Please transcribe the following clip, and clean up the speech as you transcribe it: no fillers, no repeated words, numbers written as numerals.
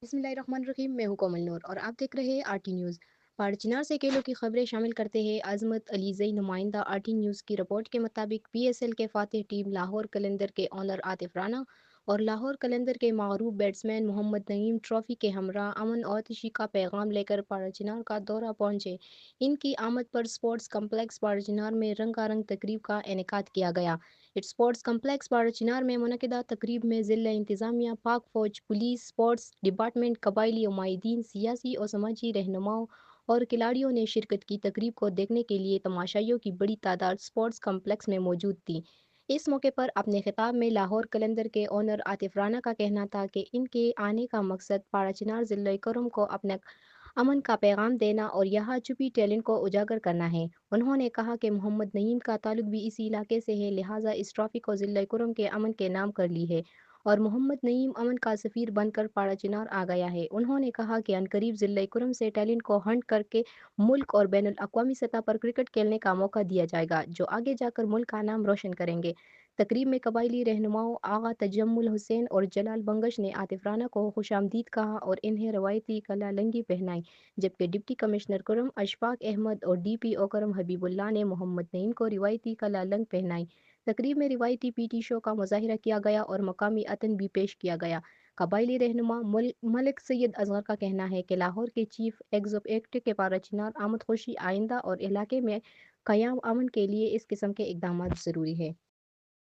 बिस्मिल्लाहिर्रहमानिर्रहीम। मैं हूं कोमल नूर और आप देख रहे हैं आरटी न्यूज़। पाड़चिनार से खेलों की खबरें शामिल करते हैं आजमत अलीज़ई नुमाइंदा। आरटी न्यूज़ की रिपोर्ट के मुताबिक पीएसएल के फातिह टीम लाहौर कलंदर के ओनर आतिफ राना और लाहौर कलंदर के मगरूब बैट्समैन मोहम्मद नईम ट्रॉफी के हमरा अमन और खुशी का पैगाम लेकर पाड़चिनार का दौरा पहुंचे। इनकी आमद पर स्पोर्ट्स कम्प्लेक्स पाड़चिनार में रंगारंग तकरीब का इनेकाद किया गया। स्पोर्ट्स कम्प्लेक्स बाड़ाचिनार में मुनक़िदा तकरीब में ज़िला इंतज़ामिया, पाक फ़ौज, पुलिस, स्पोर्ट्स डिपार्टमेंट, कबायली नुमाइंदीन, सियासी और समाजी रहनुमाओं और खिलाड़ियों ने शिरकत की। तकरीब को देखने के लिए तमाशाइयों की बड़ी तादाद स्पोर्ट्स कम्प्लेक्स में मौजूद थी। इस मौके पर अपने खिताब में लाहौर कलंदर के ओनर आतिफ राना का कहना था कि इनके आने का मकसद पाड़ाचिनार ज़िला करम को अपने अमन का पैगाम देना और यहाँ छुपी टैलेंट को उजागर करना है। उन्होंने कहा कि मोहम्मद नईम का ताल्लुक भी इसी इलाके से है, लिहाजा इस ट्रॉफी को ज़िला कुरम के अमन के नाम कर ली है और मोहम्मद नईम अमन का सफ़ीर बनकर पाड़ाचिनार आ गया है। उन्होंने कहा कि अनकरीब ज़िला कुरम से टैलेंट को हंट करके मुल्क और बैनुल अक़वामी सतह पर क्रिकेट खेलने का मौका दिया जाएगा, जो आगे जाकर मुल्क का नाम रोशन करेंगे। तकरीब में कबायली रहनुमाओं आगा तजम्मुल हुसैन और जलाल बंगश ने आतिफ राना को खुशामदीद कहा और इन्हें रवायती कला लंगी पहनाई, जबकि डिप्टी कमिश्नर कुरम अशफाक अहमद और डीपीओ करम हबीबुल्लाह ने मोहम्मद नईम को रिवायती कला लंग पहनाई। तकरीब में रिवायती पीटी शो का मुजाहिरा किया गया और मकामी अतन भी पेश किया गया। कबायली रहनुमा मलिक सैयद असगर का कहना है कि लाहौर के चीफ एग्जीक्यूटिव के पाराचिनार आमद खुशी आइंदा और इलाके में क़याम अमन के लिए इस किस्म के इकदाम ज़रूरी है।